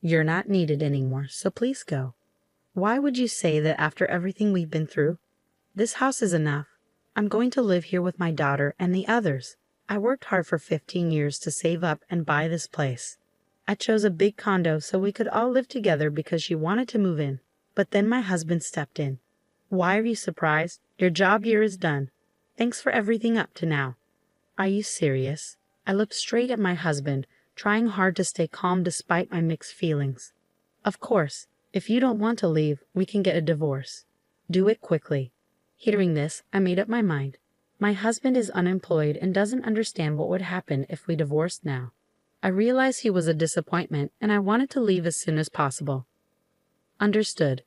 You're not needed anymore, so please go. Why would you say that after everything we've been through? This house is enough. I'm going to live here with my daughter and the others. I worked hard for 15 years to save up and buy this place. I chose a big condo so we could all live together because she wanted to move in. But then my husband stepped in. Why are you surprised? Your job here is done. Thanks for everything up to now. Are you serious? I looked straight at my husband, trying hard to stay calm despite my mixed feelings. Of course, if you don't want to leave, we can get a divorce. Do it quickly. Hearing this, I made up my mind. My husband is unemployed and doesn't understand what would happen if we divorced now. I realized he was a disappointment and I wanted to leave as soon as possible. Understood.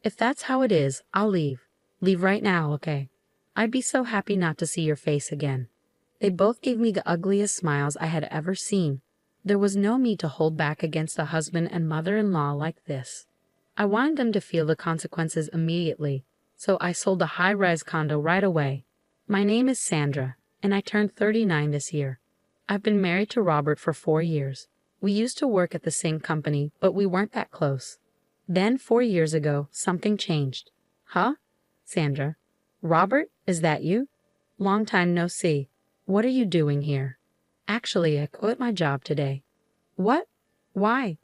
If that's how it is, I'll leave. Leave right now, okay? I'd be so happy not to see your face again. They both gave me the ugliest smiles I had ever seen. There was no need to hold back against a husband and mother-in-law like this. I wanted them to feel the consequences immediately, so I sold a high-rise condo right away. My name is Sandra, and I turned 39 this year. I've been married to Robert for 4 years. We used to work at the same company, but we weren't that close. Then 4 years ago, something changed. Huh? Sandra. Robert, is that you? Long time no see. What are you doing here? Actually, I quit my job today. What? Why?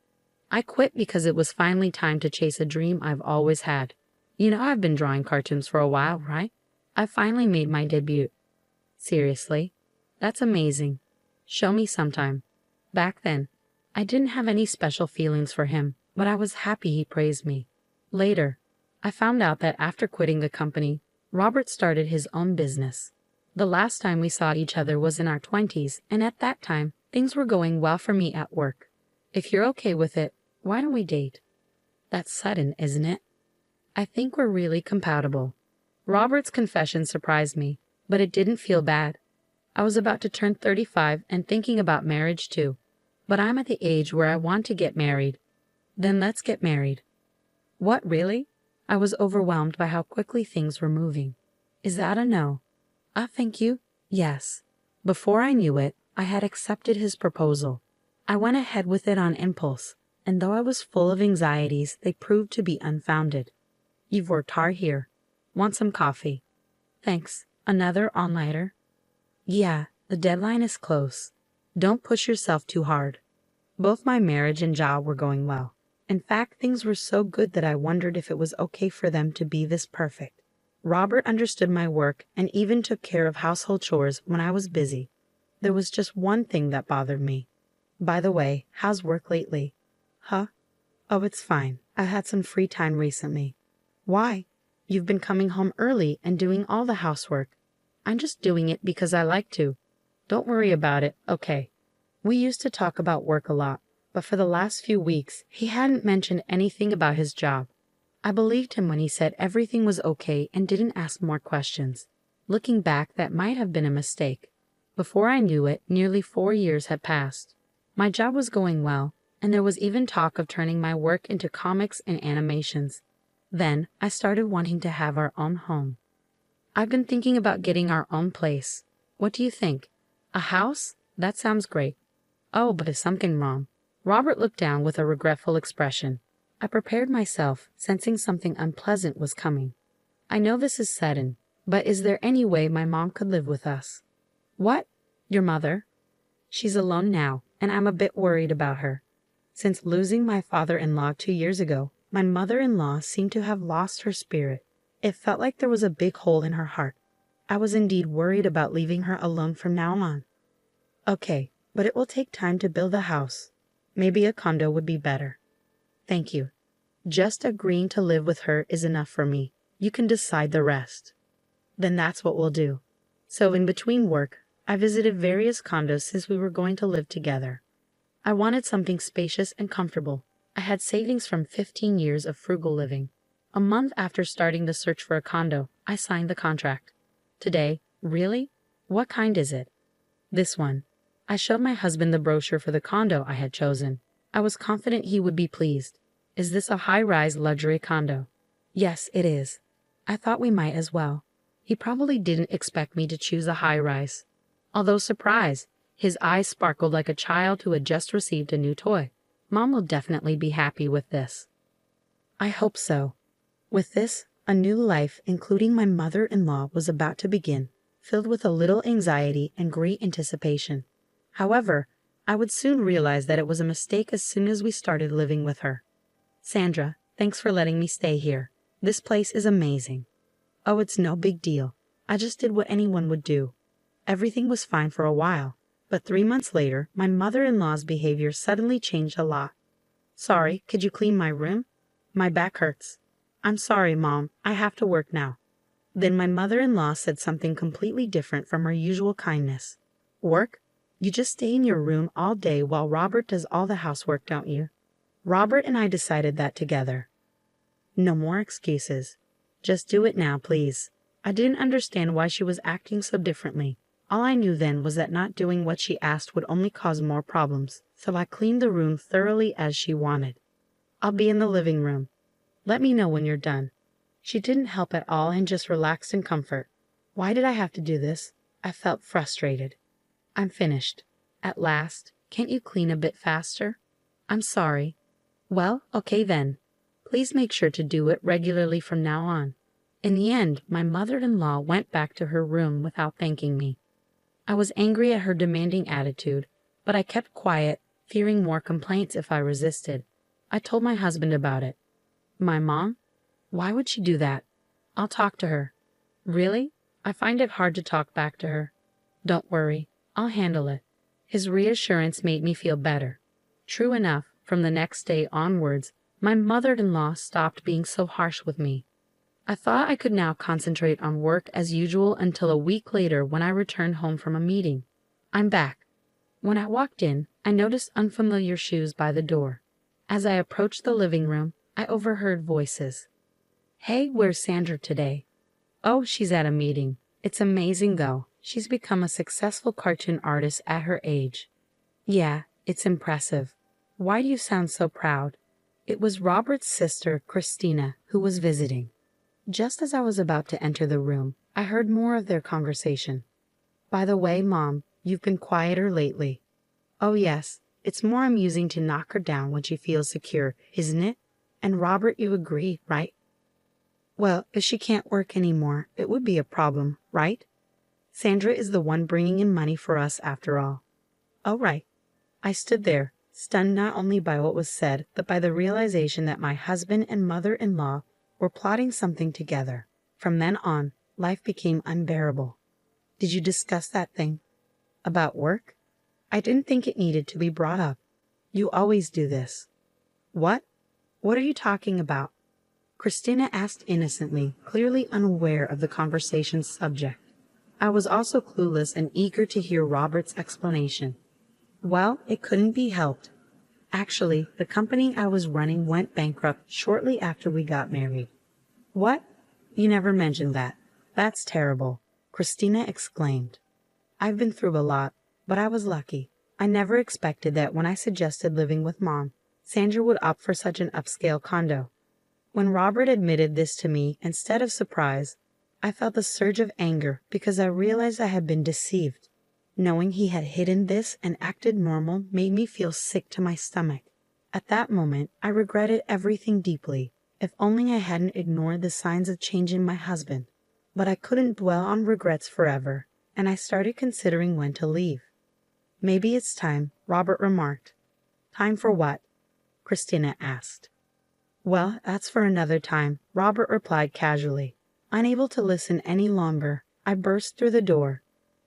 I quit because it was finally time to chase a dream I've always had. You know I've been drawing cartoons for a while, right? I finally made my debut. Seriously? That's amazing. Show me sometime. Back then, I didn't have any special feelings for him, but I was happy he praised me. Later, I found out that after quitting the company, Robert started his own business. The last time we saw each other was in our 20s, and at that time, things were going well for me at work. If you're okay with it, why don't we date? That's sudden, isn't it? I think we're really compatible. Robert's confession surprised me, but it didn't feel bad. I was about to turn 35 and thinking about marriage too, but I'm at the age where I want to get married. Then let's get married. What, really? I was overwhelmed by how quickly things were moving. Is that a no? Thank you. Yes. Before I knew it, I had accepted his proposal. I went ahead with it on impulse, and though I was full of anxieties, they proved to be unfounded. You've worked hard here. Want some coffee? Thanks. Another all-nighter? Yeah, the deadline is close. Don't push yourself too hard. Both my marriage and job were going well. In fact, things were so good that I wondered if it was okay for them to be this perfect. Robert understood my work and even took care of household chores when I was busy. There was just one thing that bothered me. By the way, how's work lately? Huh? Oh, it's fine. I've had some free time recently. Why? You've been coming home early and doing all the housework. I'm just doing it because I like to. Don't worry about it, okay? We used to talk about work a lot, but for the last few weeks, he hadn't mentioned anything about his job. I believed him when he said everything was okay and didn't ask more questions. Looking back, that might have been a mistake. Before I knew it, nearly 4 years had passed. My job was going well, and there was even talk of turning my work into comics and animations. Then, I started wanting to have our own home. I've been thinking about getting our own place. What do you think? A house? That sounds great. Oh, but is something wrong? Robert looked down with a regretful expression. I prepared myself, sensing something unpleasant was coming. I know this is sudden, but is there any way my mom could live with us? What? Your mother? She's alone now, and I'm a bit worried about her. Since losing my father-in-law 2 years ago, my mother-in-law seemed to have lost her spirit. It felt like there was a big hole in her heart. I was indeed worried about leaving her alone from now on. Okay, but it will take time to build a house. Maybe a condo would be better. Thank you. Just agreeing to live with her is enough for me. You can decide the rest. Then that's what we'll do. So in between work, I visited various condos since we were going to live together. I wanted something spacious and comfortable. I had savings from 15 years of frugal living. A month after starting the search for a condo, I signed the contract. Today, really? What kind is it? This one. I showed my husband the brochure for the condo I had chosen. I was confident he would be pleased. Is this a high-rise luxury condo? Yes, it is. I thought we might as well. He probably didn't expect me to choose a high-rise. Although surprised, his eyes sparkled like a child who had just received a new toy. Mom will definitely be happy with this. I hope so. With this, a new life, including my mother-in-law, was about to begin, filled with a little anxiety and great anticipation. However, I would soon realize that it was a mistake as soon as we started living with her. Sandra, thanks for letting me stay here. This place is amazing. Oh, it's no big deal. I just did what anyone would do. Everything was fine for a while, but 3 months later, my mother-in-law's behavior suddenly changed a lot. Sorry, could you clean my room? My back hurts. I'm sorry, Mom. I have to work now. Then my mother-in-law said something completely different from her usual kindness. Work? You just stay in your room all day while Robert does all the housework, don't you? Robert and I decided that together. No more excuses. Just do it now, please. I didn't understand why she was acting so differently. All I knew then was that not doing what she asked would only cause more problems, so I cleaned the room thoroughly as she wanted. I'll be in the living room. Let me know when you're done. She didn't help at all and just relaxed in comfort. Why did I have to do this? I felt frustrated. I'm finished. At last. Can't you clean a bit faster? I'm sorry. Well, okay then. Please make sure to do it regularly from now on. In the end, my mother-in-law went back to her room without thanking me. I was angry at her demanding attitude, but I kept quiet, fearing more complaints if I resisted. I told my husband about it. My mom? Why would she do that? I'll talk to her. Really? I find it hard to talk back to her. Don't worry, I'll handle it. His reassurance made me feel better. True enough, from the next day onwards, my mother-in-law stopped being so harsh with me. I thought I could now concentrate on work as usual until a week later when I returned home from a meeting. I'm back. When I walked in, I noticed unfamiliar shoes by the door. As I approached the living room, I overheard voices. Hey, where's Sandra today? Oh, she's at a meeting. It's amazing though. She's become a successful cartoon artist at her age. Yeah, it's impressive. Why do you sound so proud? It was Robert's sister, Christina, who was visiting. Just as I was about to enter the room, I heard more of their conversation. By the way, Mom, you've been quieter lately. Oh yes, it's more amusing to knock her down when she feels secure, isn't it? And Robert, you agree, right? Well, if she can't work anymore, it would be a problem, right? Sandra is the one bringing in money for us after all. Oh, right. I stood there, stunned not only by what was said, but by the realization that my husband and mother-in-law were plotting something together. From then on, life became unbearable. Did you discuss that thing? About work? I didn't think it needed to be brought up. You always do this. What? What are you talking about? Christina asked innocently, clearly unaware of the conversation's subject. I was also clueless and eager to hear Robert's explanation. Well, it couldn't be helped. Actually, the company I was running went bankrupt shortly after we got married. What? You never mentioned that. That's terrible, Christina exclaimed. I've been through a lot, but I was lucky. I never expected that when I suggested living with Mom, Sandra would opt for such an upscale condo. When Robert admitted this to me, instead of surprise, I felt a surge of anger because I realized I had been deceived. Knowing he had hidden this and acted normal made me feel sick to my stomach. At that moment, I regretted everything deeply. If only I hadn't ignored the signs of change in my husband. But I couldn't dwell on regrets forever, and I started considering when to leave. Maybe it's time, Robert remarked. Time for what? Christina asked. Well, that's for another time, Robert replied casually. Unable to listen any longer, I burst through the door.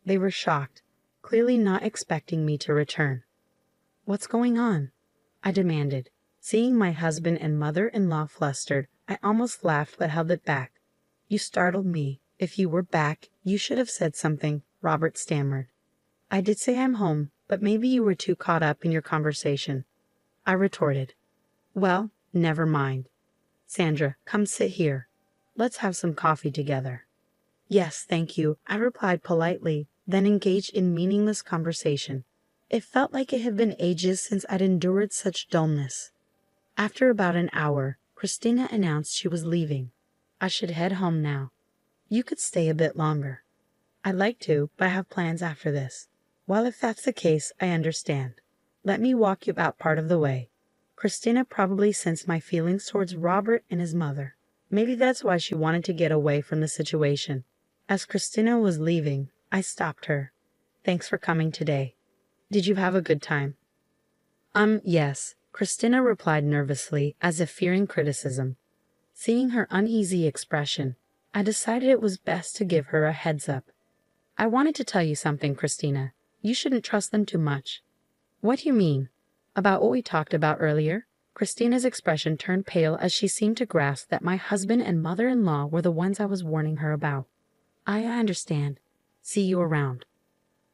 They were shocked, clearly not expecting me to return. What's going on? I demanded. Seeing my husband and mother-in-law flustered, I almost laughed but held it back. You startled me. If you were back, you should have said something, Robert stammered. I did say I'm home, but maybe you were too caught up in your conversation. I retorted. Well, never mind. Sandra, come sit here. Let's have some coffee together. Yes, thank you, I replied politely, then engaged in meaningless conversation. It felt like it had been ages since I'd endured such dullness. After about an hour, Christina announced she was leaving. I should head home now. You could stay a bit longer. I'd like to, but I have plans after this. Well, if that's the case, I understand. Let me walk you out part of the way. Christina probably sensed my feelings towards Robert and his mother. Maybe that's why she wanted to get away from the situation. As Christina was leaving, I stopped her. Thanks for coming today. Did you have a good time? Yes, Christina replied nervously, as if fearing criticism. Seeing her uneasy expression, I decided it was best to give her a heads up. I wanted to tell you something, Christina. You shouldn't trust them too much. What do you mean? About what we talked about earlier? Christina's expression turned pale as she seemed to grasp that my husband and mother-in-law were the ones I was warning her about. I understand. See you around.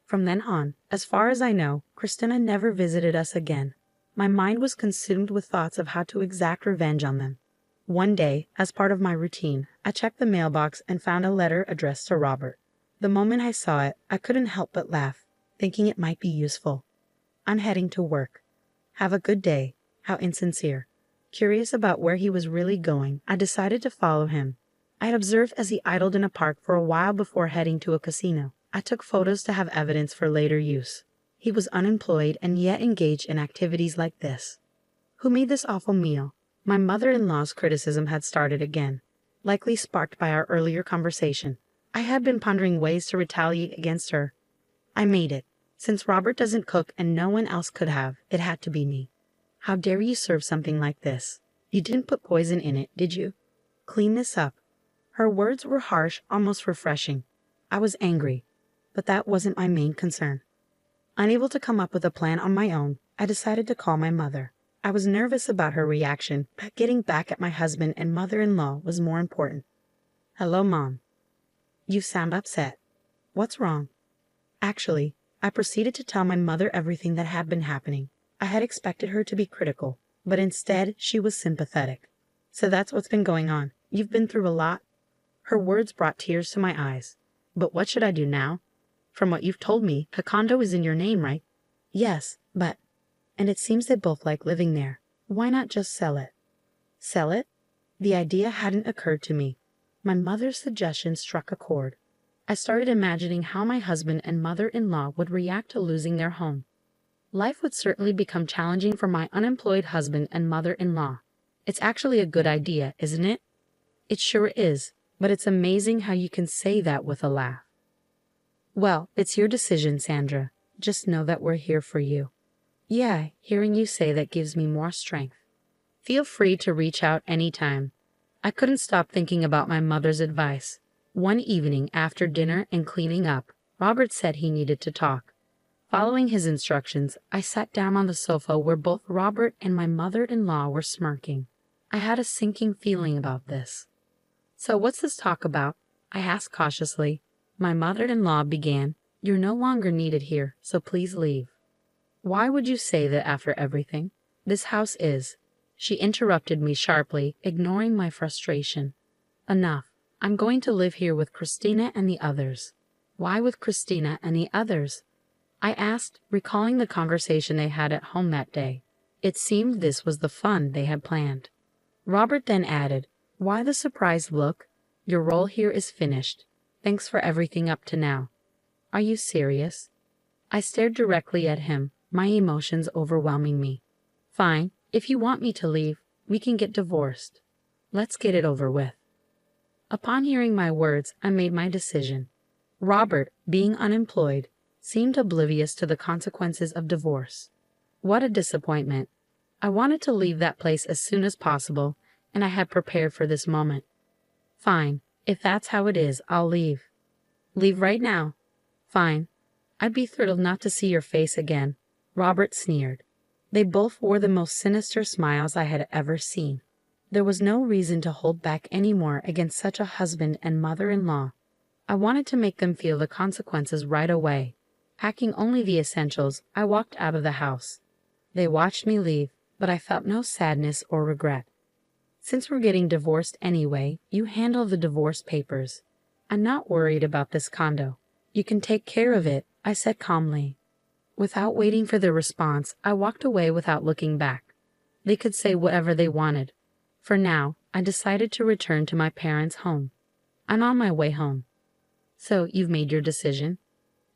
From then on, as far as I know, Christina never visited us again. My mind was consumed with thoughts of how to exact revenge on them. One day, as part of my routine, I checked the mailbox and found a letter addressed to Robert. The moment I saw it, I couldn't help but laugh, thinking it might be useful. I'm heading to work. Have a good day. How insincere. Curious about where he was really going, I decided to follow him. I had observed as he idled in a park for a while before heading to a casino. I took photos to have evidence for later use. He was unemployed and yet engaged in activities like this. Who made this awful meal? My mother-in-law's criticism had started again, likely sparked by our earlier conversation. I had been pondering ways to retaliate against her. I made it. Since Robert doesn't cook and no one else could have, it had to be me. How dare you serve something like this? You didn't put poison in it, did you? Clean this up. Her words were harsh, almost refreshing. I was angry, but that wasn't my main concern. Unable to come up with a plan on my own, I decided to call my mother. I was nervous about her reaction, but getting back at my husband and mother-in-law was more important. Hello, Mom. You sound upset. What's wrong? Actually, I proceeded to tell my mother everything that had been happening. I had expected her to be critical, but instead she was sympathetic. So that's what's been going on. You've been through a lot? Her words brought tears to my eyes. But what should I do now? From what you've told me, the condo is in your name, right? Yes, but... And it seems they both like living there. Why not just sell it? Sell it? The idea hadn't occurred to me. My mother's suggestion struck a chord. I started imagining how my husband and mother-in-law would react to losing their home. Life would certainly become challenging for my unemployed husband and mother-in-law. It's actually a good idea, isn't it? It sure is, but it's amazing how you can say that with a laugh. Well, it's your decision, Sandra. Just know that we're here for you. Yeah, hearing you say that gives me more strength. Feel free to reach out anytime. I couldn't stop thinking about my mother's advice. One evening after dinner and cleaning up, Robert said he needed to talk. Following his instructions, I sat down on the sofa where both Robert and my mother-in-law were smirking. I had a sinking feeling about this. So what's this talk about? I asked cautiously. My mother-in-law began, You're no longer needed here, so please leave. Why would you say that after everything? This house is. She interrupted me sharply, ignoring my frustration. Enough. I'm going to live here with Christina and the others. Why with Christina and the others? I asked, recalling the conversation they had at home that day. It seemed this was the fun they had planned. Robert then added, Why the surprised look? Your role here is finished. Thanks for everything up to now. Are you serious? I stared directly at him, my emotions overwhelming me. Fine, if you want me to leave, we can get divorced. Let's get it over with. Upon hearing my words, I made my decision. Robert, being unemployed, seemed oblivious to the consequences of divorce. What a disappointment. I wanted to leave that place as soon as possible, and I had prepared for this moment. Fine, if that's how it is, I'll leave. Leave right now? Fine. I'd be thrilled not to see your face again. Robert sneered. They both wore the most sinister smiles I had ever seen. There was no reason to hold back any more against such a husband and mother-in-law. I wanted to make them feel the consequences right away. Packing only the essentials, I walked out of the house. They watched me leave, but I felt no sadness or regret. Since we're getting divorced anyway, you handle the divorce papers. I'm not worried about this condo. You can take care of it, I said calmly. Without waiting for their response, I walked away without looking back. They could say whatever they wanted. For now, I decided to return to my parents' home. I'm on my way home. So, you've made your decision?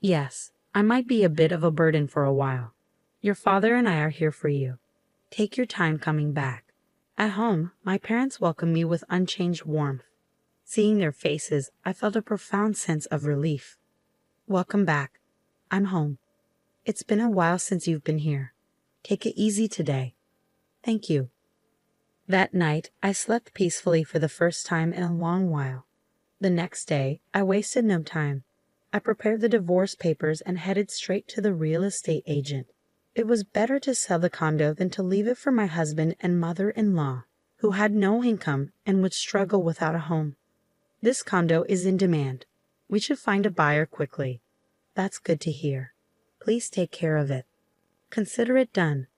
Yes, I might be a bit of a burden for a while. Your father and I are here for you. Take your time coming back. At home, my parents welcomed me with unchanged warmth. Seeing their faces, I felt a profound sense of relief. Welcome back. I'm home. It's been a while since you've been here. Take it easy today. Thank you. That night, I slept peacefully for the first time in a long while. The next day, I wasted no time. I prepared the divorce papers and headed straight to the real estate agent. It was better to sell the condo than to leave it for my husband and mother-in-law, who had no income and would struggle without a home. This condo is in demand. We should find a buyer quickly. That's good to hear. Please take care of it. Consider it done.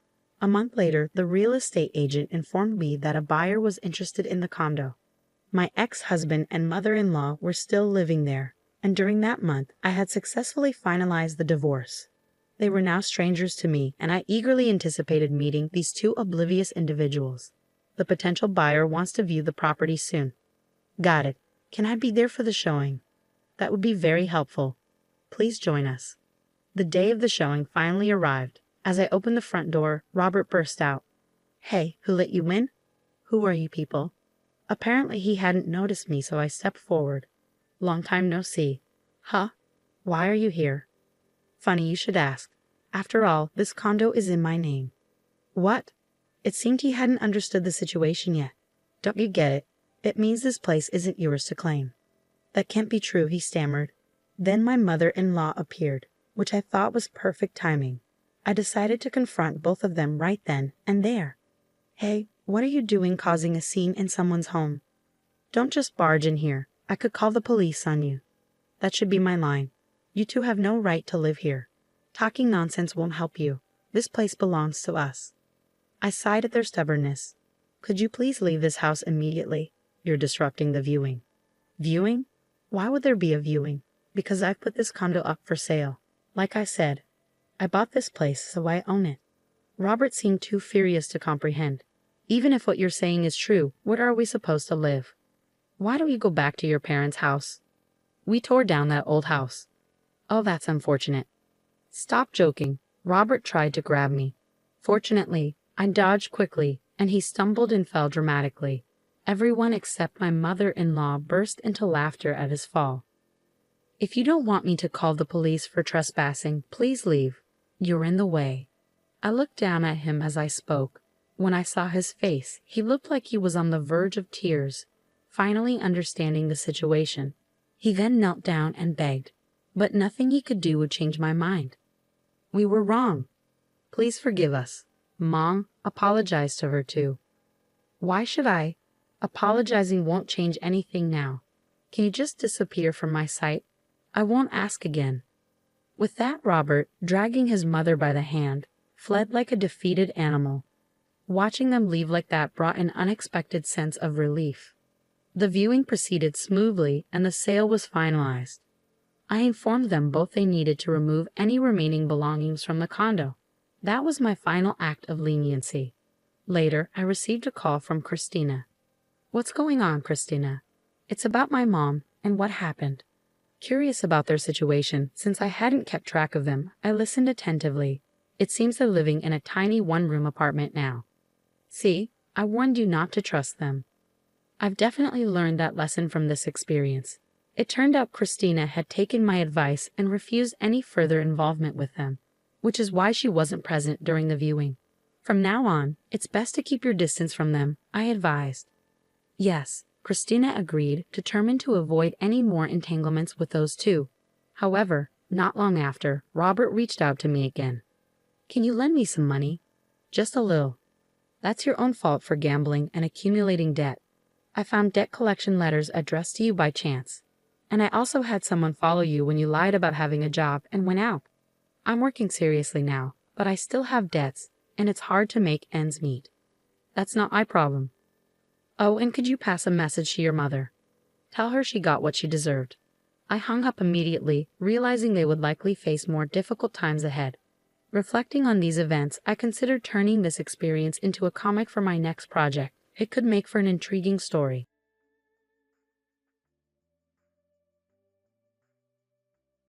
A month later, the real estate agent informed me that a buyer was interested in the condo. My ex-husband and mother-in-law were still living there, and during that month, I had successfully finalized the divorce. They were now strangers to me, and I eagerly anticipated meeting these two oblivious individuals. The potential buyer wants to view the property soon. Got it. Can I be there for the showing? That would be very helpful. Please join us. The day of the showing finally arrived. As I opened the front door, Robert burst out. Hey, who let you in? Who are you people? Apparently he hadn't noticed me, so I stepped forward. Long time no see. Huh? Why are you here? Funny you should ask. After all, this condo is in my name. What? It seemed he hadn't understood the situation yet. Don't you get it? It means this place isn't yours to claim. That can't be true, he stammered. Then my mother-in-law appeared, which I thought was perfect timing. I decided to confront both of them right then and there. Hey, what are you doing causing a scene in someone's home? Don't just barge in here. I could call the police on you. That should be my line. You two have no right to live here. Talking nonsense won't help you. This place belongs to us. I sighed at their stubbornness. Could you please leave this house immediately? You're disrupting the viewing. Viewing? Why would there be a viewing? Because I've put this condo up for sale. Like I said, I bought this place, so I own it. Robert seemed too furious to comprehend. Even if what you're saying is true, where are we supposed to live? Why don't you go back to your parents' house? We tore down that old house. Oh, that's unfortunate. Stop joking. Robert tried to grab me. Fortunately, I dodged quickly, and he stumbled and fell dramatically. Everyone except my mother-in-law burst into laughter at his fall. If you don't want me to call the police for trespassing, please leave. You're in the way. I looked down at him as I spoke. When I saw his face, he looked like he was on the verge of tears, finally understanding the situation. He then knelt down and begged, but nothing he could do would change my mind. We were wrong. Please forgive us. Mom, apologize to her too. Why should I? Apologizing won't change anything now. Can you just disappear from my sight? I won't ask again. With that, Robert, dragging his mother by the hand, fled like a defeated animal. Watching them leave like that brought an unexpected sense of relief. The viewing proceeded smoothly and the sale was finalized. I informed them both they needed to remove any remaining belongings from the condo. That was my final act of leniency. Later, I received a call from Christina. What's going on, Christina? It's about my mom and what happened. Curious about their situation, since I hadn't kept track of them, I listened attentively. It seems they're living in a tiny one-room apartment now. See, I warned you not to trust them. I've definitely learned that lesson from this experience. It turned out Christina had taken my advice and refused any further involvement with them, which is why she wasn't present during the viewing. From now on, it's best to keep your distance from them, I advised. Yes, Christina agreed, determined to avoid any more entanglements with those two. However, not long after, Robert reached out to me again. Can you lend me some money? Just a little. That's your own fault for gambling and accumulating debt. I found debt collection letters addressed to you by chance. And I also had someone follow you when you lied about having a job and went out. I'm working seriously now, but I still have debts, and it's hard to make ends meet. That's not my problem. Oh, and could you pass a message to your mother? Tell her she got what she deserved. I hung up immediately, realizing they would likely face more difficult times ahead. Reflecting on these events, I considered turning this experience into a comic for my next project. It could make for an intriguing story.